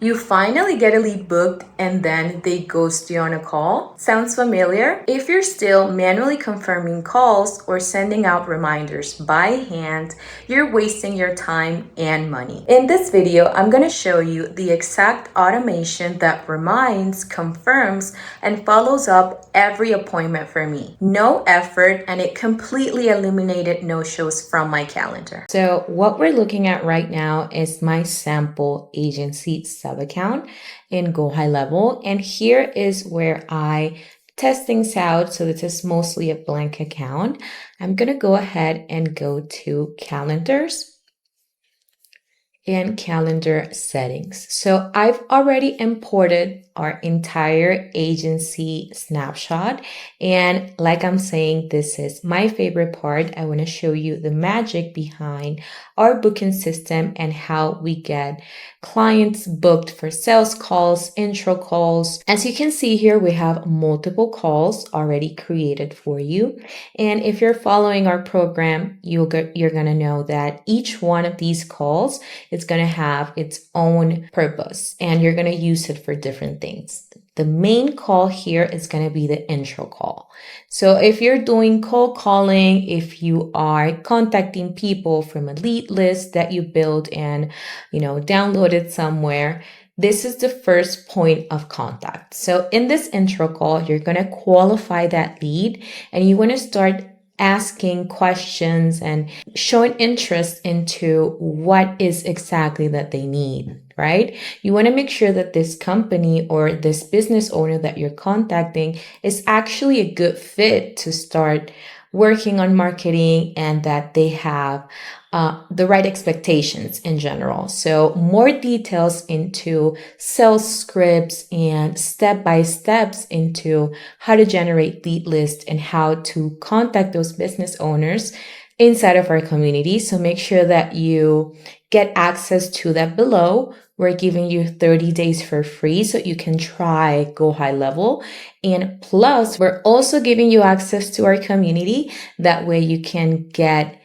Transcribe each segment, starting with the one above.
You finally get a lead booked and then they ghost you on a call? Sounds familiar? If you're still manually confirming calls or sending out reminders by hand, you're wasting your time and money. In this video, I'm going to show you the exact automation that reminds, confirms, and follows up every appointment for me. No effort, and it completely eliminated no-shows from my calendar. So what we're looking at right now is my sample agency account in Go High Level. And here is where I test things out. So this is mostly a blank account. I'm going to go ahead and go to calendars and calendar settings. So I've already imported our entire agency snapshot. And like I'm saying, this is my favorite part. I want to show you the magic behind our booking system and how we get clients booked for sales calls, intro calls. As you can see here, we have multiple calls already created for you. And if you're following our program, you're going to know that each one of these calls is going to have its own purpose and you're going to use it for different things. The main call here is going to be the intro call. So if you're doing cold calling, if you are contacting people from a lead list that you built and, downloaded somewhere, this is the first point of contact. So in this intro call, you're going to qualify that lead and you want to start asking questions and showing interest into what is exactly that they need, right? You want to make sure that this company or this business owner that you're contacting is actually a good fit to start working on marketing and that they have the right expectations in general. So more details into sales scripts and step-by-steps into how to generate lead lists and how to contact those business owners inside of our community. So make sure that you get access to that below. We're giving you 30 days for free so you can try Go High Level. And plus, we're also giving you access to our community. That way you can get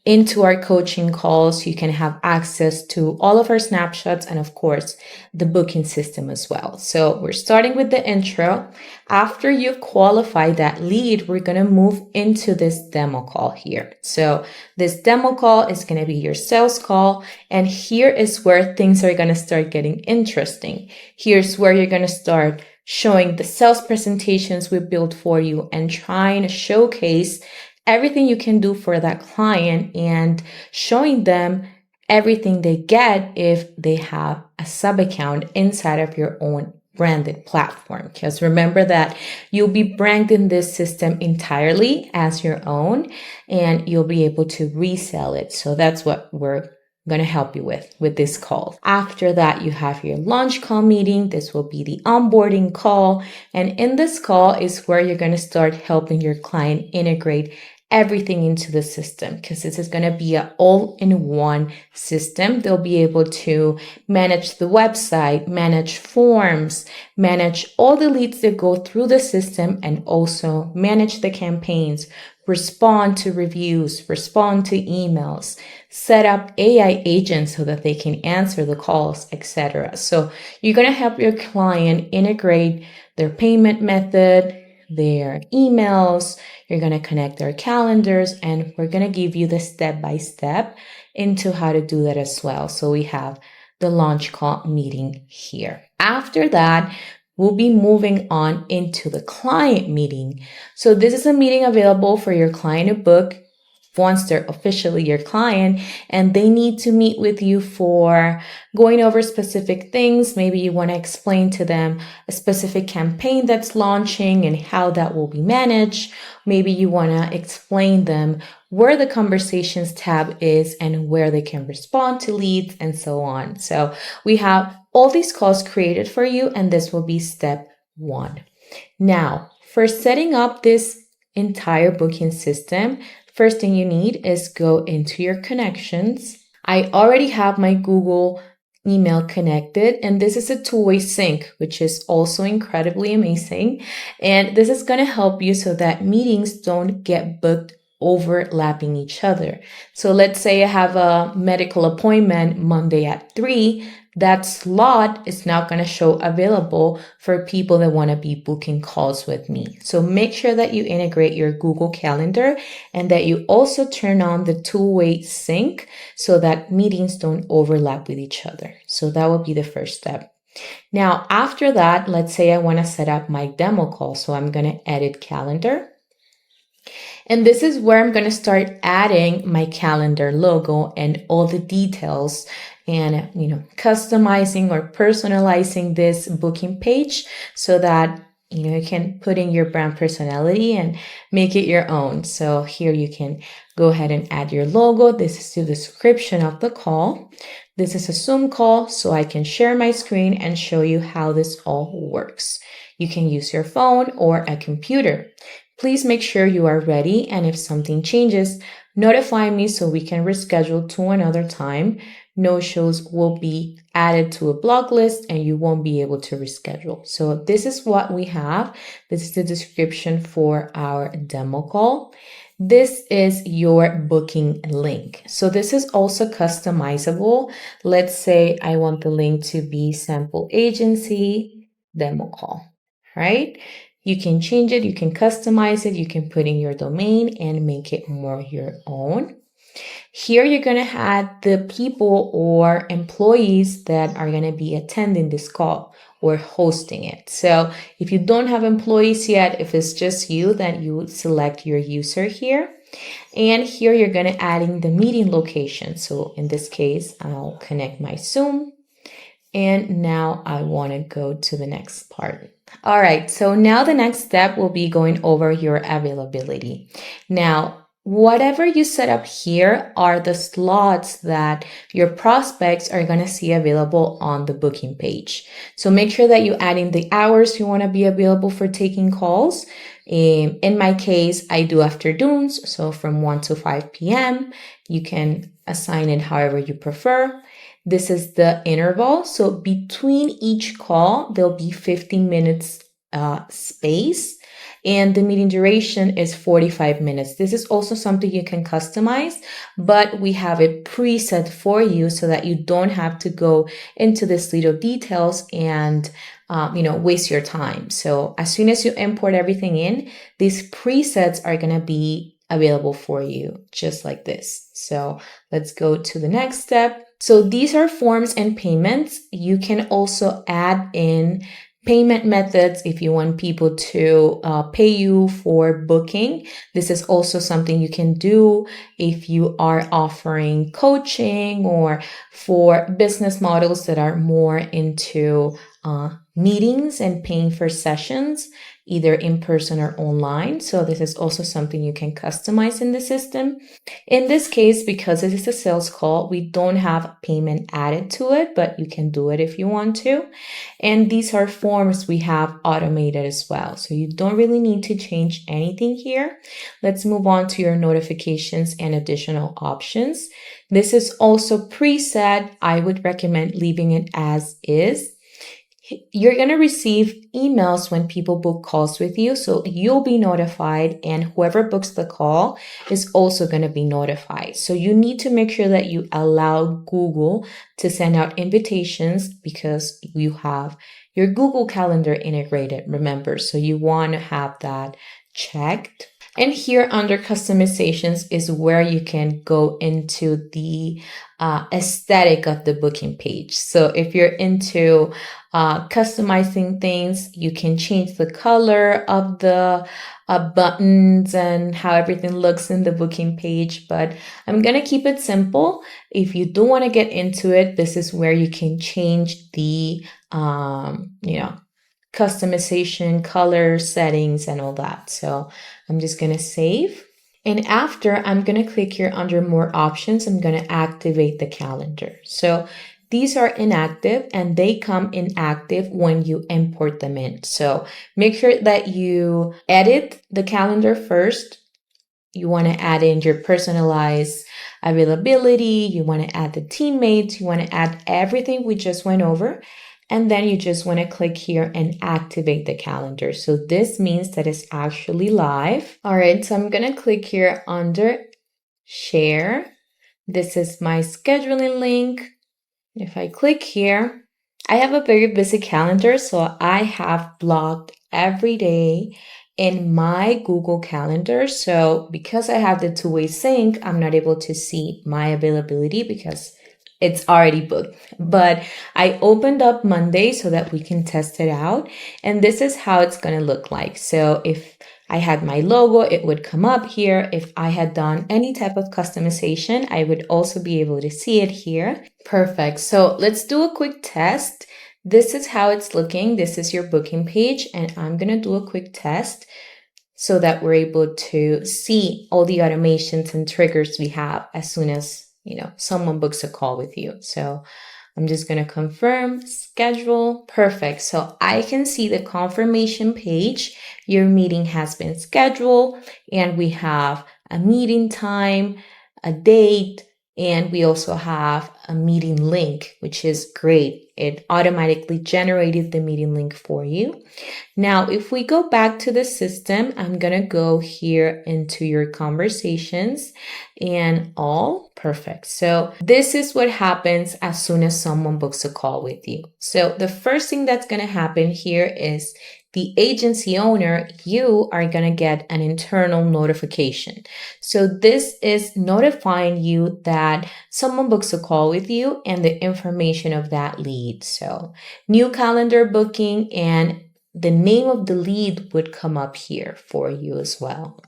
into our coaching calls. You can have access to all of our snapshots and of course the booking system as well. So we're starting with the intro. After you've qualified that lead, we're going to move into this demo call here. So this demo call is going to be your sales call. And here is where things are going to start getting interesting. Here's where you're going to start showing the sales presentations we built for you and trying to showcase everything you can do for that client and showing them everything they get if they have a sub account inside of your own branded platform. Because remember that you'll be branding this system entirely as your own and you'll be able to resell it. So that's what we're going to help you with this call. After that, you have your launch call meeting. This will be the onboarding call. And in this call is where you're going to start helping your client integrate everything into the system because this is going to be an all-in-one system. They'll be able to manage the website, manage forms, manage all the leads that go through the system, and also manage the campaigns, respond to reviews, respond to emails, set up AI agents so that they can answer the calls, etc. So you're going to help your client integrate their payment method, their emails, you're going to connect their calendars, and we're going to give you the step-by-step into how to do that as well. So we have the launch call meeting here. After that, we'll be moving on into the client meeting. So this is a meeting available for your client to book once they're officially your client and they need to meet with you for going over specific things. Maybe you want to explain to them a specific campaign that's launching and how that will be managed. Maybe you want to explain them where the conversations tab is and where they can respond to leads and so on. So we have all these calls created for you and this will be step 1. Now, for setting up this entire booking system, first thing you need is go into your connections. I already have my Google email connected, and this is a two-way sync, which is also incredibly amazing. And this is going to help you so that meetings don't get booked overlapping each other. So let's say I have a medical appointment Monday at 3. that slot is not going to show available for people that want to be booking calls with me. So make sure that you integrate your Google Calendar and that you also turn on the two-way sync so that meetings don't overlap with each other. So that would be the first step. Now, after that, let's say I want to set up my demo call. So I'm going to edit calendar. And this is where I'm going to start adding my calendar logo and all the details and, customizing or personalizing this booking page so that, you can put in your brand personality and make it your own. So here you can go ahead and add your logo. This is the description of the call. This is a Zoom call, so I can share my screen and show you how this all works. You can use your phone or a computer. Please make sure you are ready, and if something changes, notify me so we can reschedule to another time. No-shows will be added to a block list and you won't be able to reschedule. So this is what we have. This is the description for our demo call. This is your booking link. So this is also customizable. Let's say I want the link to be sample agency demo call, right? You can change it, you can customize it, you can put in your domain and make it more your own. Here you're going to add the people or employees that are going to be attending this call or hosting it. So if you don't have employees yet, if it's just you, then you would select your user here. And here you're going to add in the meeting location. So in this case, I'll connect my Zoom. And now I want to go to the next part. All right, so now the next step will be going over your availability. Now, whatever you set up here are the slots that your prospects are going to see available on the booking page. So make sure that you add in the hours you want to be available for taking calls. In my case, I do afternoons, so from 1 to 5 p.m. You can assign it however you prefer. This is the interval. So between each call, there'll be 15 minutes space. And the meeting duration is 45 minutes. This is also something you can customize, but we have it preset for you so that you don't have to go into these little details and waste your time. So as soon as you import everything in, these presets are going to be available for you just like this. So let's go to the next step. So these are forms and payments. You can also add in payment methods if you want people to pay you for booking. This is also something you can do if you are offering coaching or for business models that are more into meetings and paying for sessions, either in person or online. So this is also something you can customize in the system. In this case, because it is a sales call, we don't have payment added to it, but you can do it if you want to. And these are forms we have automated as well. So you don't really need to change anything here. Let's move on to your notifications and additional options. This is also preset. I would recommend leaving it as is. You're going to receive emails when people book calls with you, so you'll be notified, and whoever books the call is also going to be notified. So you need to make sure that you allow Google to send out invitations because you have your Google Calendar integrated, remember, so you want to have that checked. And here under customizations is where you can go into the aesthetic of the booking page. So if you're into customizing things, you can change the color of the buttons and how everything looks in the booking page. But I'm going to keep it simple. If you do want to get into it, this is where you can change the, customization, color settings, and all that. So I'm just going to save. And after, I'm going to click here under more options. I'm going to activate the calendar. So these are inactive and they come inactive when you import them in. So make sure that you edit the calendar first. You want to add in your personalized availability. You want to add the teammates. You want to add everything we just went over. And then you just want to click here and activate the calendar. So this means that it's actually live. All right, so I'm going to click here under share. This is my scheduling link. If I click here, I have a very busy calendar, so I have blocked every day in my Google Calendar. So because I have the two-way sync, I'm not able to see my availability because it's already booked. But I opened up Monday so that we can test it out. And this is how it's going to look like. So if I had my logo, it would come up here. If I had done any type of customization, I would also be able to see it here. Perfect. So let's do a quick test. This is how it's looking. This is your booking page, and I'm going to do a quick test so that we're able to see all the automations and triggers we have as soon as, someone books a call with you. So I'm just going to confirm, schedule. Perfect. So I can see the confirmation page. Your meeting has been scheduled, and we have a meeting time, a date, and we also have a meeting link, which is great. It automatically generated the meeting link for you. Now, if we go back to the system, I'm going to go here into your conversations and all. Perfect. So this is what happens as soon as someone books a call with you. So the first thing that's going to happen here is the agency owner, you are going to get an internal notification. So this is notifying you that someone books a call with you and the information of that lead. So new calendar booking, and the name of the lead would come up here for you as well.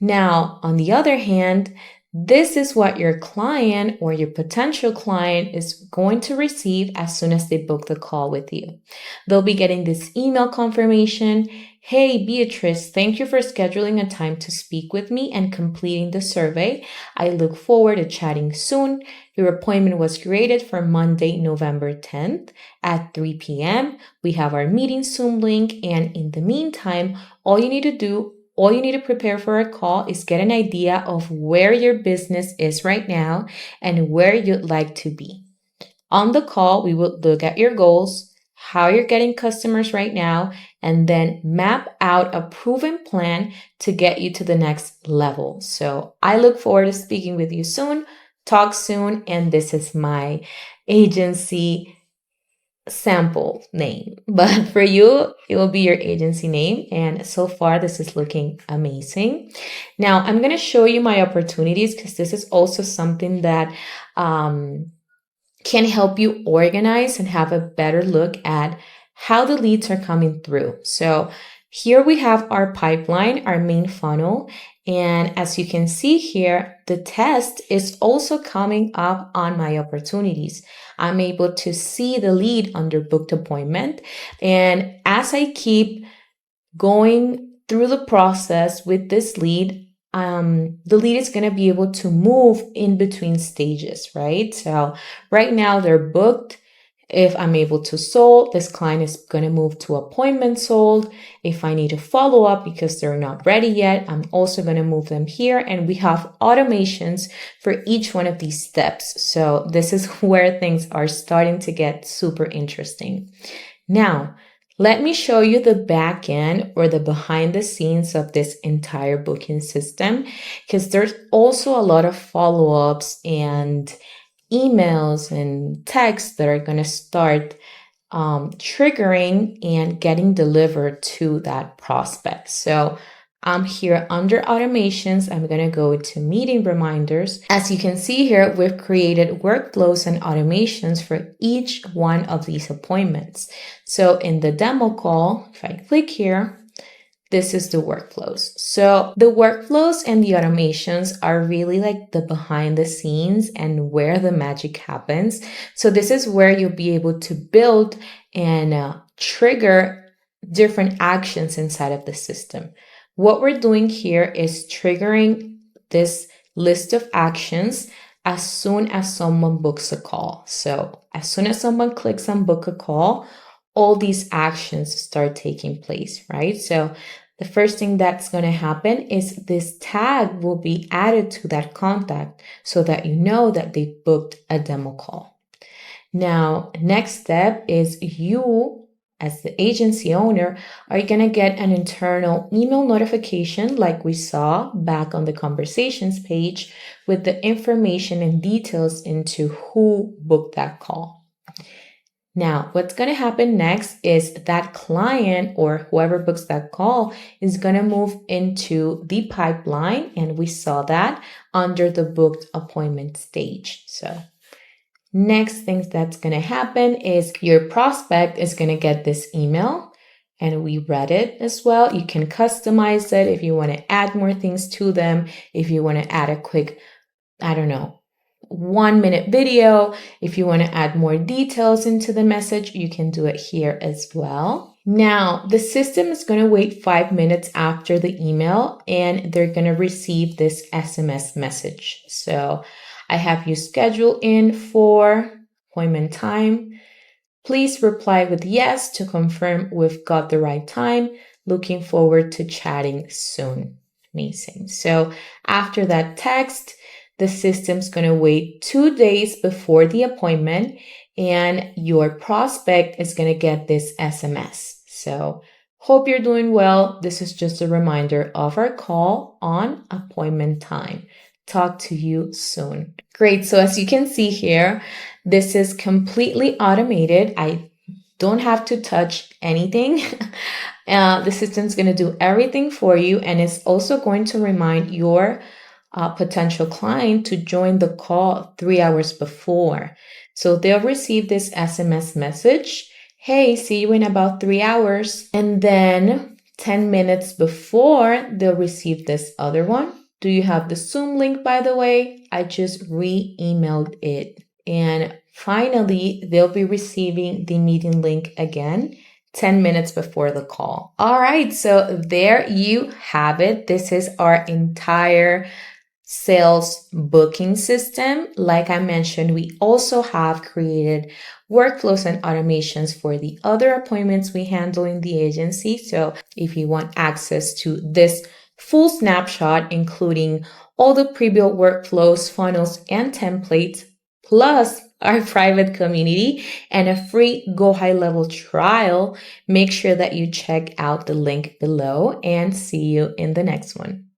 Now, on the other hand, this is what your client or your potential client is going to receive as soon as they book the call with you. They'll be getting this email confirmation. Hey, Beatrice, thank you for scheduling a time to speak with me and completing the survey. I look forward to chatting soon. Your appointment was created for Monday, November 10th at 3 p.m. We have our meeting Zoom link, and in the meantime, all you need to prepare for a call is get an idea of where your business is right now and where you'd like to be. On the call, we will look at your goals, how you're getting customers right now, and then map out a proven plan to get you to the next level. So I look forward to speaking with you soon. Talk soon. And this is my agency sample name, but for you it will be your agency name. And so far this is looking amazing. Now I'm going to show you my opportunities because this is also something that can help you organize and have a better look at how the leads are coming through. So here we have our pipeline, our main funnel. And as you can see here, the test is also coming up on my opportunities. I'm able to see the lead under booked appointment. And as I keep going through the process with this lead, the lead is going to be able to move in between stages, right? So right now they're booked. If I'm able to sold, this client is going to move to appointment sold. If I need to follow up because they're not ready yet, I'm also going to move them here. And we have automations for each one of these steps. So this is where things are starting to get super interesting. Now, let me show you the back end or the behind the scenes of this entire booking system, because there's also a lot of follow-ups and emails and texts that are going to start triggering and getting delivered to that prospect. So I'm here under automations. I'm going to go to meeting reminders. As you can see here, we've created workflows and automations for each one of these appointments. So in the demo call, if I click here, this is the workflows. So the workflows and the automations are really like the behind the scenes and where the magic happens. So this is where you'll be able to build and trigger different actions inside of the system. What we're doing here is triggering this list of actions as soon as someone books a call. So as soon as someone clicks on book a call, all these actions start taking place, right? So the first thing that's going to happen is this tag will be added to that contact so that you know that they booked a demo call. Now, next step is you as the agency owner, are going to get an internal email notification like we saw back on the conversations page with the information and details into who booked that call. Now, what's going to happen next is that client or whoever books that call is going to move into the pipeline, and we saw that under the booked appointment stage. So next thing that's going to happen is your prospect is going to get this email, and we read it as well. You can customize it if you want to add more things to them, if you want to add a quick, 1-minute video. If you want to add more details into the message, you can do it here as well. Now, the system is going to wait 5 minutes after the email, and they're going to receive this SMS message. So I have you scheduled in for appointment time. Please reply with yes to confirm we've got the right time. Looking forward to chatting soon. Amazing. So after that text, the system's going to wait 2 days before the appointment, and your prospect is going to get this SMS. So hope you're doing well. This is just a reminder of our call on appointment time. Talk to you soon. Great. So as you can see here, this is completely automated. I don't have to touch anything. The system's going to do everything for you, and it's also going to remind your potential client to join the call 3 hours before. So they'll receive this SMS message, hey, see you in about 3 hours. And then 10 minutes before, they'll receive this other one. Do you have the Zoom link, by the way? I just re-emailed it. And finally, they'll be receiving the meeting link again 10 minutes before the call. All right, so there you have it. This is our entire sales booking system. Like I mentioned, we also have created workflows and automations for the other appointments we handle in the agency. So if you want access to this full snapshot, including all the pre-built workflows, funnels, and templates, plus our private community and a free Go High Level trial, make sure that you check out the link below, and see you in the next one.